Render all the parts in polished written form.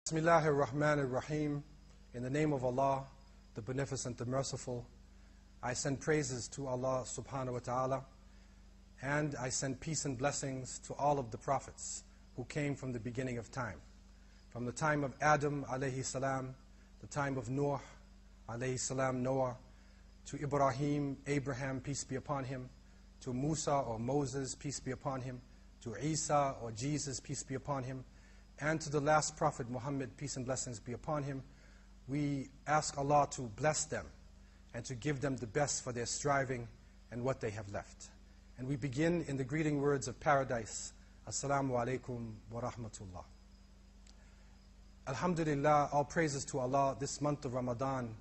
Bismillahir Rahmanir Rahim. In the name of Allah, the Beneficent, the Merciful, I send praises to Allah subhanahu wa ta'ala, and I send peace and blessings to all of the prophets who came from the beginning of time. From the time of Adam alayhi salam, the time of Noah alayhi salam, Noah, to Ibrahim, Abraham, peace be upon him, to Musa or Moses, peace be upon him, to Isa or Jesus, peace be upon him, and to the last prophet Muhammad, peace and blessings be upon him. We ask Allah to bless them and to give them the best for their striving and what they have left. And we begin in the greeting words of paradise. Assalamu alaikum wa rahmatullah. Alhamdulillah, all praises to Allah. This month of Ramadan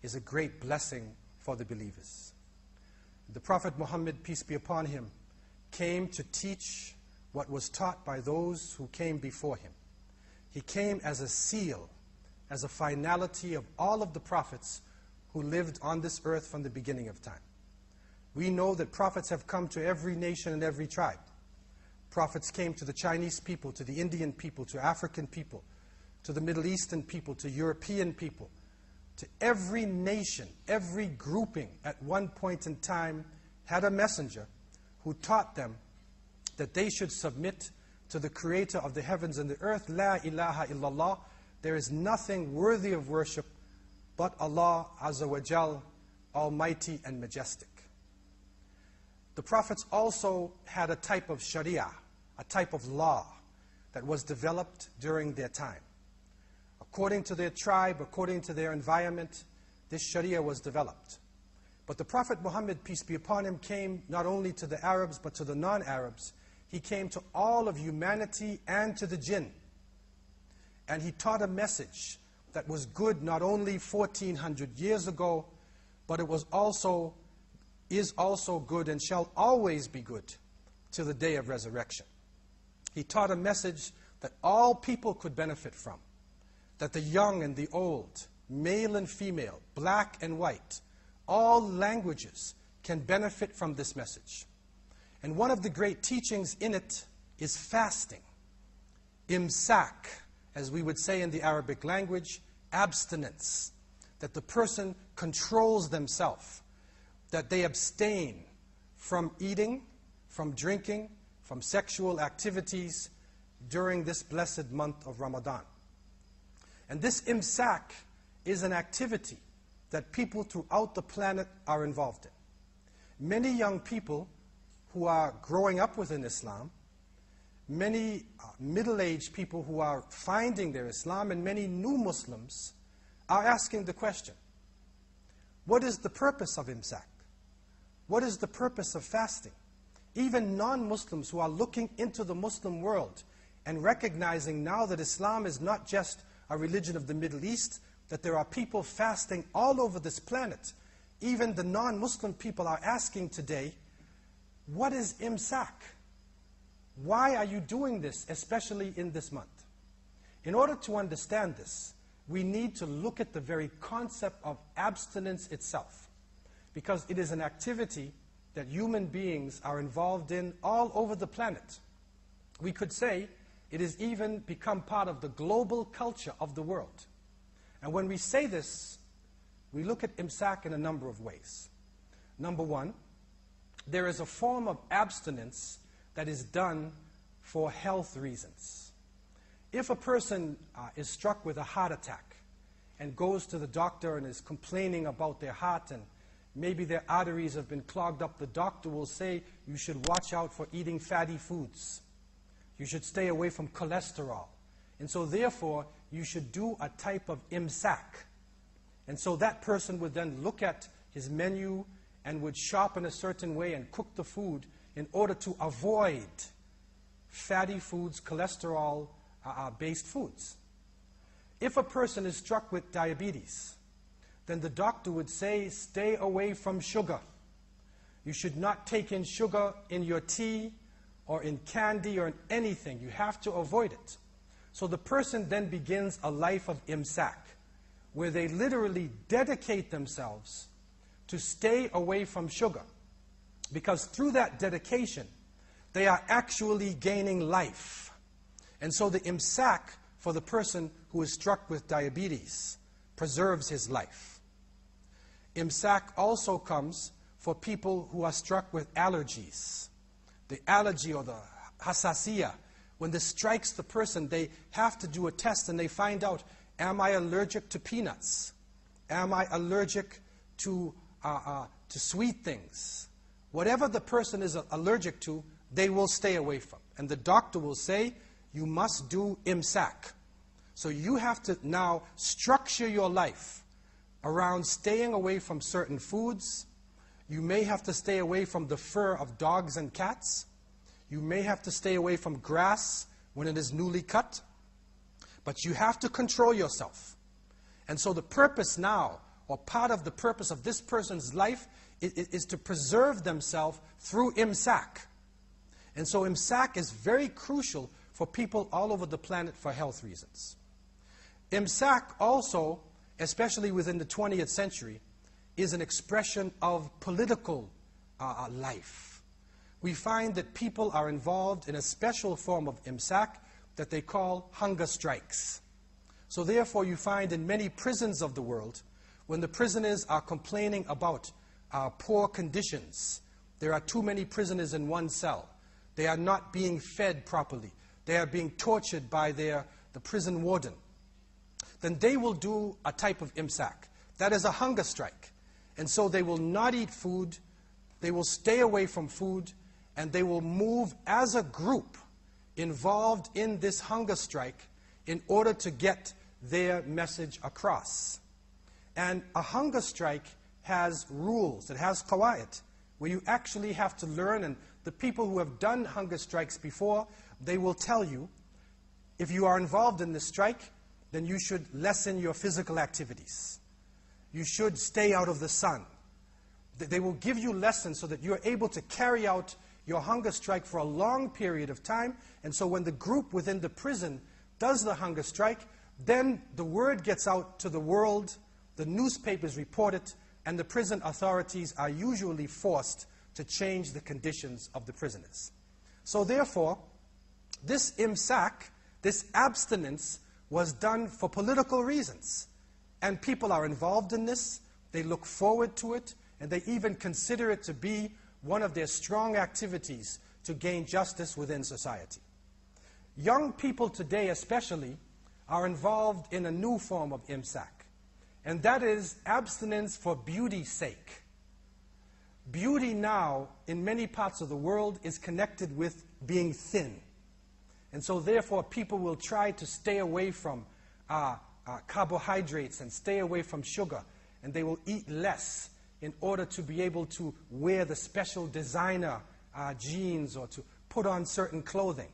is a great blessing for the believers. The Prophet Muhammad, peace be upon him, came to teach what was taught by those who came before him. He came as a seal, as a finality of all of the prophets who lived on this earth from the beginning of time. We know that prophets have come to every nation and every tribe. Prophets came to the Chinese people, to the Indian people, to African people, to the Middle Eastern people, to European people, to every nation, every grouping at one point in time had a messenger who taught them that they should submit to the Creator of the heavens and the earth. La ilaha illallah. There is nothing worthy of worship but Allah Azza wa Jal, Almighty and Majestic. The prophets also had a type of sharia, a type of law that was developed during their time. According to their tribe, according to their environment, this sharia was developed. But the Prophet Muhammad, peace be upon him, came not only to the Arabs but to the non-Arabs. He came to all of humanity and to the jinn. And he taught a message that was good not only 1400 years ago, but it was also, is also good and shall always be good till the day of resurrection. He taught a message that all people could benefit from, that the young and the old, male and female, black and white, all languages can benefit from this message. And one of the great teachings in it is fasting. Imsak, as we would say in the Arabic language, abstinence. That the person controls themselves, that they abstain from eating, from drinking, from sexual activities during this blessed month of Ramadan. And this imsak is an activity that people throughout the planet are involved in. Many young people who are growing up within Islam, many middle-aged people who are finding their Islam, and many new Muslims are asking the question, what is the purpose of imsak? What is the purpose of fasting? Even non-Muslims who are looking into the Muslim world and recognizing now that Islam is not just a religion of the Middle East, that there are people fasting all over this planet. Even the non-Muslim people are asking today, what is imsak? Why are you doing this, especially in this month? In order to understand this, we need to look at the very concept of abstinence itself, because it is an activity that human beings are involved in all over the planet. We could say it has even become part of the global culture of the world. And when we say this, we look at imsak in a number of ways. Number one, there is a form of abstinence that is done for health reasons. If a person is struck with a heart attack and goes to the doctor and is complaining about their heart and maybe their arteries have been clogged up, the doctor will say you should watch out for eating fatty foods. You should stay away from cholesterol. And so therefore, you should do a type of imsak. And so that person would then look at his menu and would shop in a certain way and cook the food in order to avoid fatty foods, cholesterol-based foods. If a person is struck with diabetes, then the doctor would say, stay away from sugar. You should not take in sugar in your tea or in candy or in anything. You have to avoid it. So the person then begins a life of imsak, where they literally dedicate themselves to stay away from sugar. Because through that dedication, they are actually gaining life. And so the imsak for the person who is struck with diabetes, preserves his life. Imsak also comes for people who are struck with allergies. The allergy or the hasasiya, when this strikes the person, they have to do a test and they find out, am I allergic to peanuts? Am I allergic to sweet things? Whatever the person is allergic to, they will stay away from. And the doctor will say, you must do imsak. So you have to now structure your life around staying away from certain foods. You may have to stay away from the fur of dogs and cats. You may have to stay away from grass when it is newly cut. But you have to control yourself. And so the purpose now, or part of the purpose of this person's life, is to preserve themselves through imsak. And so imsak is very crucial for people all over the planet for health reasons. Imsak also, especially within the 20th century, is an expression of political life. We find that people are involved in a special form of imsak that they call hunger strikes. So therefore you find in many prisons of the world, when the prisoners are complaining about poor conditions, there are too many prisoners in one cell, they are not being fed properly, they are being tortured by the prison warden, then they will do a type of imsak. That is a hunger strike. And so they will not eat food, they will stay away from food, and they will move as a group involved in this hunger strike in order to get their message across. And a hunger strike has rules, it has qawa'id, where you actually have to learn, and the people who have done hunger strikes before, they will tell you, if you are involved in this strike, then you should lessen your physical activities. You should stay out of the sun. They will give you lessons so that you're able to carry out your hunger strike for a long period of time. And so when the group within the prison does the hunger strike, then the word gets out to the world, the newspapers report it, and the prison authorities are usually forced to change the conditions of the prisoners. So therefore, this imsak, this abstinence, was done for political reasons. And people are involved in this, they look forward to it, and they even consider it to be one of their strong activities to gain justice within society. Young people today especially are involved in a new form of imsak, and that is abstinence for beauty's sake. Beauty now, in many parts of the world, is connected with being thin. And so therefore people will try to stay away from carbohydrates and stay away from sugar, and they will eat less in order to be able to wear the special designer jeans or to put on certain clothing.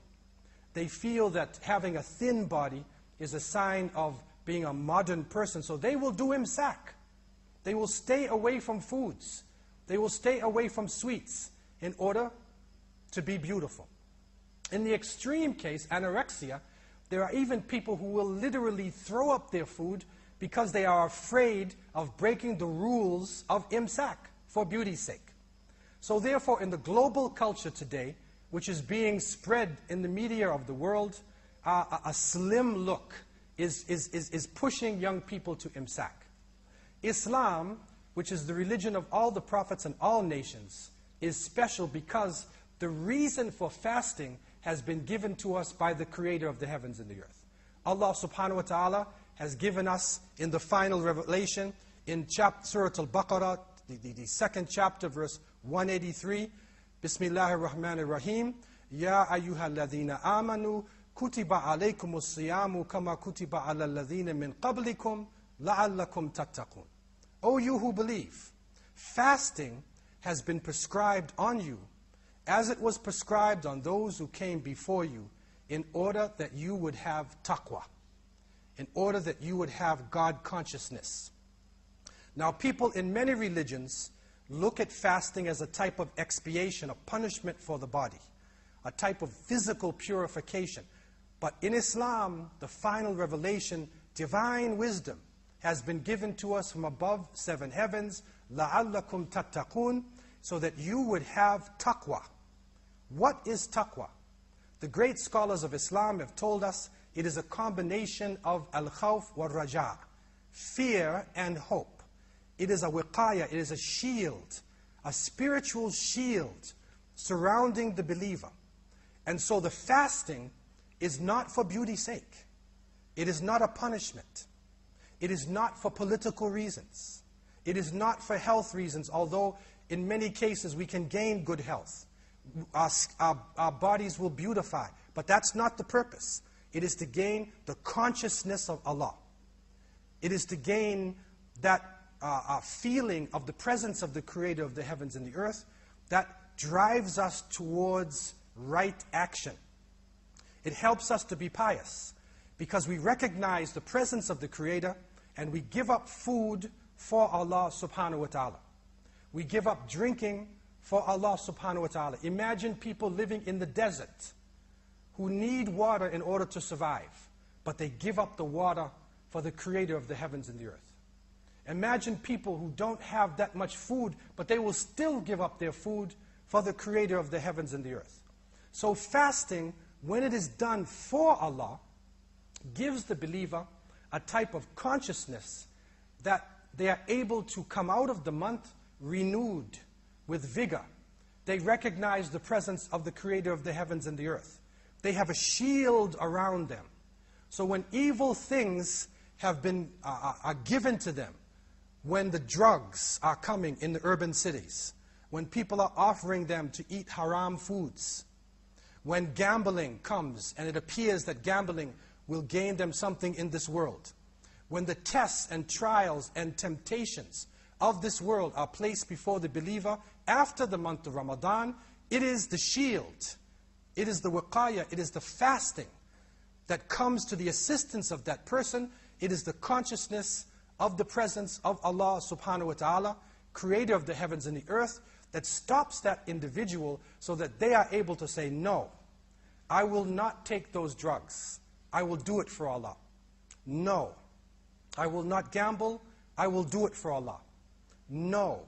They feel that having a thin body is a sign of being a modern person, so they will do imsak. They will stay away from foods. They will stay away from sweets in order to be beautiful. In the extreme case, anorexia, there are even people who will literally throw up their food because they are afraid of breaking the rules of imsak for beauty's sake. So therefore, in the global culture today, which is being spread in the media of the world, a slim look is pushing young people to imsak. Islam, which is the religion of all the prophets and all nations, is special because the reason for fasting has been given to us by the Creator of the heavens and the earth. Allah subhanahu wa ta'ala has given us in the final revelation, in Surah Al-Baqarah, the second chapter, verse 183, Bismillahir Rahmanir Rahim, Ya ayyuhal ladhina amanu, kutiba alaykumus siyamu kama kutiba ala alladhina min qablikum, la'allakum tattaqun. O you who believe, fasting has been prescribed on you as it was prescribed on those who came before you, in order that you would have taqwa, in order that you would have God consciousness. Now people in many religions look at fasting as a type of expiation, a punishment for the body, a type of physical purification. But in Islam, the final revelation, divine wisdom, has been given to us from above 7 heavens, لَعَلَّكُمْ تَتَّقُونَ, so that you would have taqwa. What is taqwa? The great scholars of Islam have told us It is a combination of al-khawf wa raja, fear and hope. It is a wiqaya, it is a shield, a spiritual shield surrounding the believer. And so the fasting is not for beauty's sake. It is not a punishment. It is not for political reasons. It is not for health reasons, although in many cases we can gain good health. Our bodies will beautify, but that's not the purpose. It is to gain the consciousness of Allah. It is to gain that feeling of the presence of the Creator of the heavens and the earth that drives us towards right action. It helps us to be pious because we recognize the presence of the Creator and we give up food for Allah subhanahu wa ta'ala. We give up drinking for Allah subhanahu wa ta'ala. Imagine people living in the desert who need water in order to survive, but they give up the water for the Creator of the heavens and the earth. Imagine people who don't have that much food, but they will still give up their food for the Creator of the heavens and the earth. So fasting, when it is done for Allah, gives the believer a type of consciousness that they are able to come out of the month renewed with vigor. They recognize the presence of the Creator of the heavens and the earth. They have a shield around them. So when evil things have been are given to them, when the drugs are coming in the urban cities, when people are offering them to eat haram foods, when gambling comes and it appears that gambling will gain them something in this world, when the tests and trials and temptations of this world are placed before the believer after the month of Ramadan, it is the shield, it is the wiqaya, it is the fasting that comes to the assistance of that person. It is the consciousness of the presence of Allah subhanahu wa ta'ala, Creator of the heavens and the earth, that stops that individual so that they are able to say, no, I will not take those drugs. I will do it for Allah. No, I will not gamble. I will do it for Allah. No,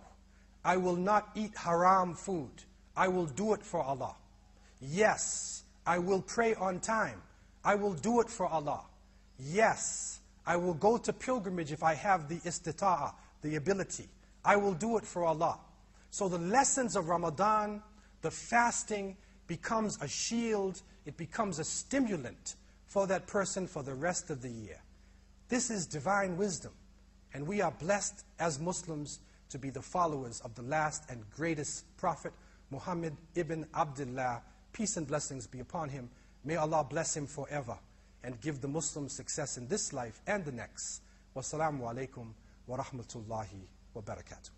I will not eat haram food. I will do it for Allah. Yes, I will pray on time. I will do it for Allah. Yes, I will go to pilgrimage if I have the istita'a, the ability. I will do it for Allah. So the lessons of Ramadan, the fasting, becomes a shield, it becomes a stimulant for that person for the rest of the year. This is divine wisdom, and we are blessed as Muslims to be the followers of the last and greatest prophet, Muhammad ibn Abdullah. Peace and blessings be upon him. May Allah bless him forever and give the Muslims success in this life and the next. Wassalamu alaikum wa rahmatullahi wa barakatuh.